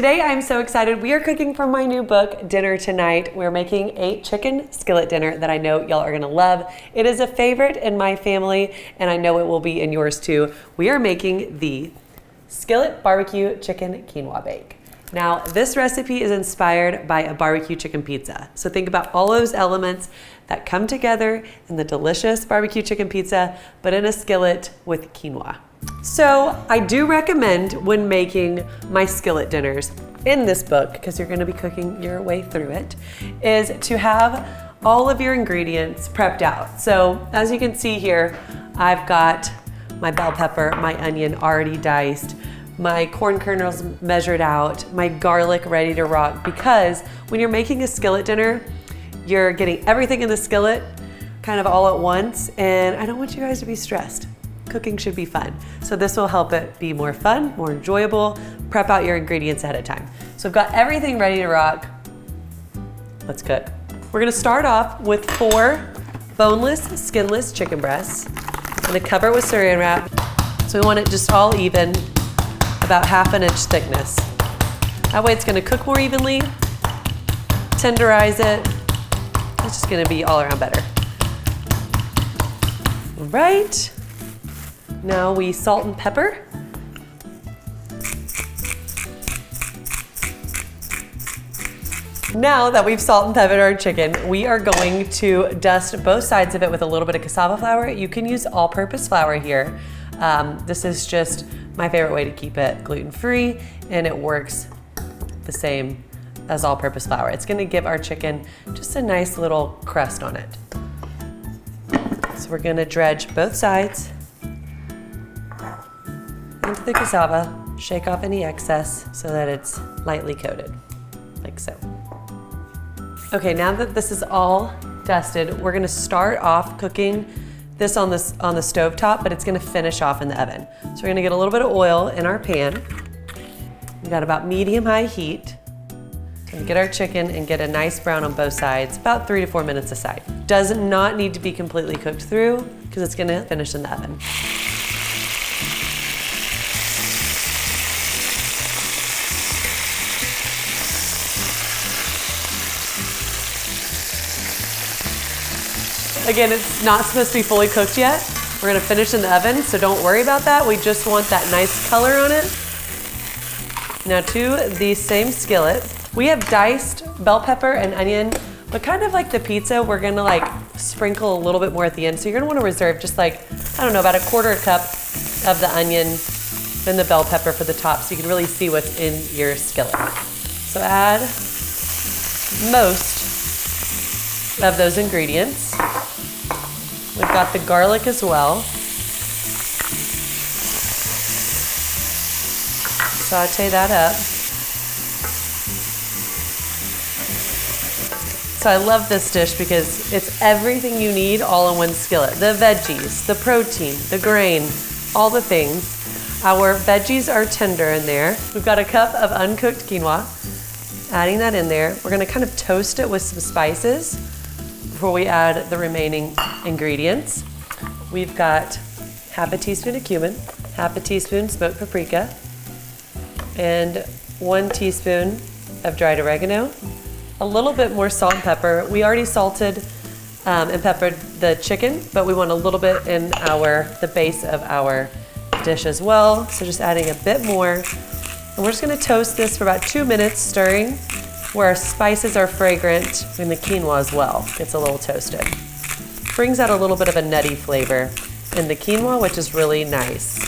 Today I'm so excited. We are cooking for my new book, Dinner Tonight. We're making a chicken skillet dinner that I know y'all are gonna love. It is a favorite in my family, and I know it will be in yours too. We are making the Skillet barbecue chicken quinoa bake. Now, this recipe is inspired by a barbecue chicken pizza. So think about all those elements that come together in the delicious barbecue chicken pizza, but in a skillet with quinoa. So I do recommend when making my skillet dinners in this book, because you're gonna be cooking your way through it, is to have all of your ingredients prepped out. So as you can see here, I've got my bell pepper, my onion already diced, my corn kernels measured out, my garlic ready to rock, because when you're making a skillet dinner, you're getting everything in the skillet kind of all at once, and I don't want you guys to be stressed. Cooking should be fun. So this will help it be more fun, more enjoyable. Prep out your ingredients ahead of time. So I've got everything ready to rock. Let's cook. We're gonna start off with 4 boneless, skinless chicken breasts. I'm gonna cover it with saran wrap. So we want it just all even, about 1/2 inch thickness. That way it's gonna cook more evenly, tenderize it. It's just gonna be all around better. All right. Now we salt and pepper. Now that we've salt and peppered our chicken, we are going to dust both sides of it with a little bit of cassava flour. You can use all-purpose flour here. This is just my favorite way to keep it gluten-free, and it works the same as all-purpose flour. It's gonna give our chicken just a nice little crust on it. So we're gonna dredge both sides into the cassava, shake off any excess so that it's lightly coated, like so. Okay, now that this is all dusted, we're gonna start off cooking this on the stove top, but it's gonna finish off in the oven. So we're gonna get a little bit of oil in our pan. We've got about medium-high heat. So we get our chicken and get a nice brown on both sides, about 3 to 4 minutes aside. Does not need to be completely cooked through because it's gonna finish in the oven. Again, it's not supposed to be fully cooked yet. We're gonna finish in the oven, so don't worry about that. We just want that nice color on it. Now to the same skillet, we have diced bell pepper and onion, but kind of like the pizza, we're gonna like sprinkle a little bit more at the end. So you're gonna wanna reserve just like, I don't know, about 1/4 cup of the onion and the bell pepper for the top so you can really see what's in your skillet. So add most of those ingredients. We've got the garlic as well. Saute that up. So I love this dish because it's everything you need all in one skillet. The veggies, the protein, the grain, all the things. Our veggies are tender in there. We've got a cup of uncooked quinoa. Adding that in there. We're gonna kind of toast it with some spices before we add the remaining ingredients. We've got 1/2 teaspoon of cumin, 1/2 teaspoon smoked paprika, and 1 teaspoon of dried oregano, a little bit more salt and pepper. We already salted and peppered the chicken, but we want a little bit in the base of our dish as well. So just adding a bit more. And we're just gonna toast this for about 2 minutes, stirring, where our spices are fragrant and the quinoa as well gets a little toasted. Brings out a little bit of a nutty flavor in the quinoa, which is really nice.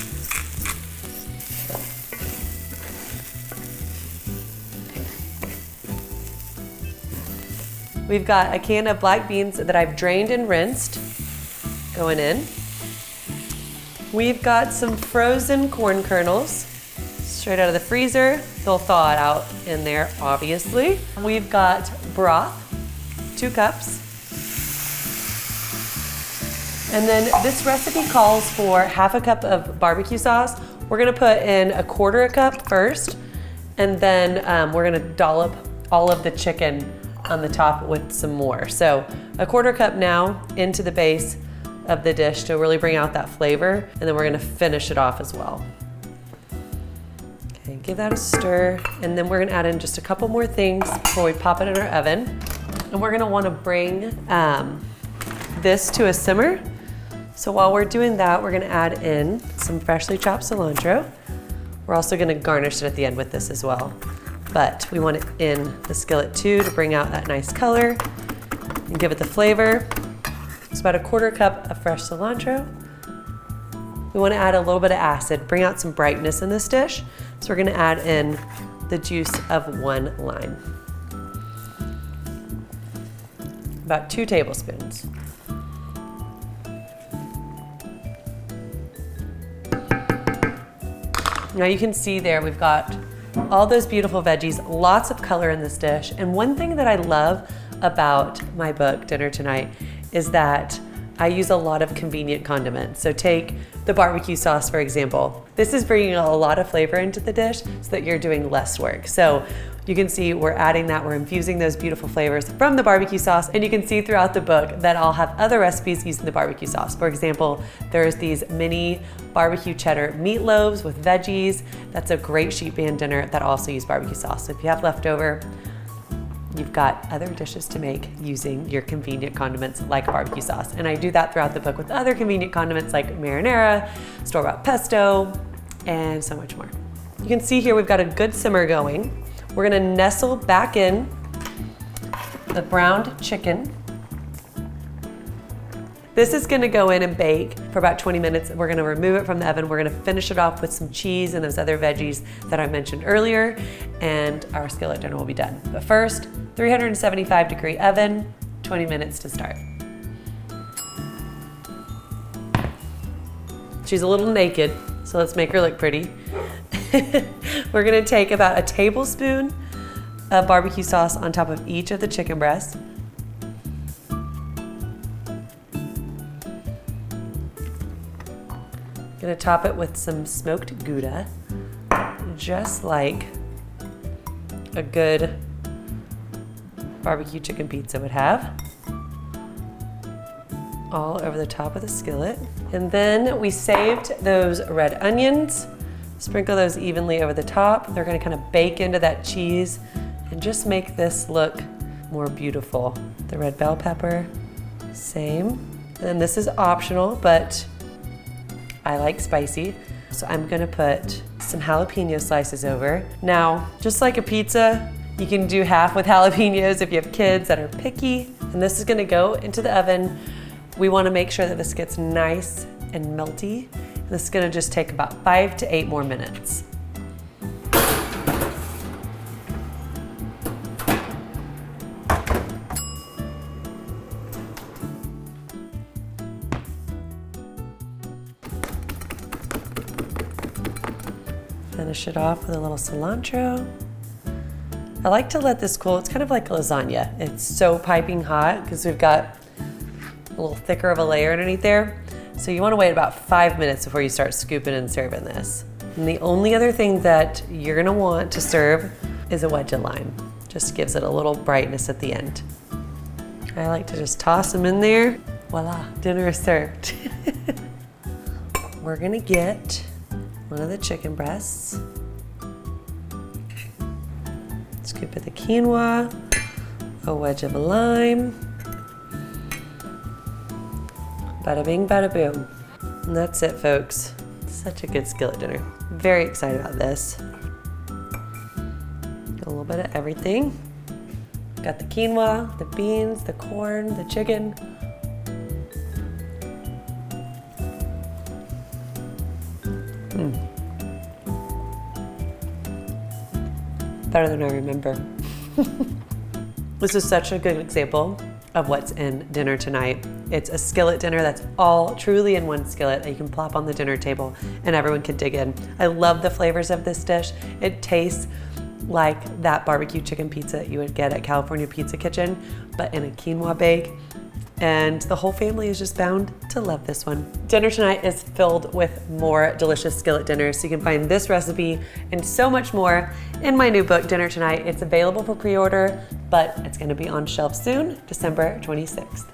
We've got a can of black beans that I've drained and rinsed going in. We've got some frozen corn kernels straight out of the freezer. They'll thaw it out in there, obviously. We've got broth, 2 cups. And then this recipe calls for 1/2 cup of barbecue sauce. We're gonna put in 1/4 cup first, and then we're gonna dollop all of the chicken on the top with some more. So 1/4 cup now into the base of the dish to really bring out that flavor, and then we're gonna finish it off as well. Okay, gonna give that a stir, and then we're gonna add in just a couple more things before we pop it in our oven. And we're gonna wanna bring this to a simmer. So while we're doing that, we're gonna add in some freshly chopped cilantro. We're also gonna garnish it at the end with this as well. But we want it in the skillet too to bring out that nice color and give it the flavor. It's about a 1/4 cup of fresh cilantro. We wanna add a little bit of acid, bring out some brightness in this dish. So we're gonna add in the juice of 1 lime. About 2 tablespoons. Now you can see there we've got all those beautiful veggies, lots of color in this dish. And one thing that I love about my book, Dinner Tonight, is that I use a lot of convenient condiments. So take the barbecue sauce, for example. This is bringing a lot of flavor into the dish so that you're doing less work. So you can see we're adding that, we're infusing those beautiful flavors from the barbecue sauce, and you can see throughout the book that I'll have other recipes using the barbecue sauce. For example, there's these mini barbecue cheddar meatloaves with veggies. That's a great sheet pan dinner that also use barbecue sauce. So if you have leftover, you've got other dishes to make using your convenient condiments like barbecue sauce. And I do that throughout the book with other convenient condiments like marinara, store-bought pesto, and so much more. You can see here we've got a good simmer going. We're gonna nestle back in the browned chicken. This is gonna go in and bake for about 20 minutes. We're gonna remove it from the oven. We're gonna finish it off with some cheese and those other veggies that I mentioned earlier, and our skillet dinner will be done. But first, 375-degree oven, 20 minutes to start. She's a little naked, so let's make her look pretty. We're gonna take about a tablespoon of barbecue sauce on top of each of the chicken breasts. Gonna top it with some smoked Gouda, just like a good barbecue chicken pizza would have. All over the top of the skillet. And then we saved those red onions. Sprinkle those evenly over the top. They're gonna kind of bake into that cheese and just make this look more beautiful. The red bell pepper, same. And this is optional, but I like spicy. So I'm gonna put some jalapeno slices over. Now, just like a pizza, you can do half with jalapenos if you have kids that are picky. And this is gonna go into the oven. We wanna make sure that this gets nice and melty. This is gonna just take about 5 to 8 more minutes. Finish it off with a little cilantro. I like to let this cool. It's kind of like lasagna. It's so piping hot because we've got a little thicker of a layer underneath there. So you want to wait about 5 minutes before you start scooping and serving this. And the only other thing that you're gonna want to serve is a wedge of lime. Just gives it a little brightness at the end. I like to just toss them in there. Voila, dinner is served. We're gonna get one of the chicken breasts. Scoop of the quinoa, a wedge of lime. Bada bing, bada boom. And that's it, folks. Such a good skillet dinner. Very excited about this. A little bit of everything. Got the quinoa, the beans, the corn, the chicken. Better than I remember. This is such a good example of what's in dinner tonight. It's a skillet dinner that's all truly in one skillet that you can plop on the dinner table and everyone can dig in. I love the flavors of this dish. It tastes like that barbecue chicken pizza that you would get at California Pizza Kitchen, but in a quinoa bake. And the whole family is just bound to love this one. Dinner tonight is filled with more delicious skillet dinners, so you can find this recipe and so much more in my new book, Dinner Tonight. It's available for pre-order, but it's gonna be on shelf soon, December 26th.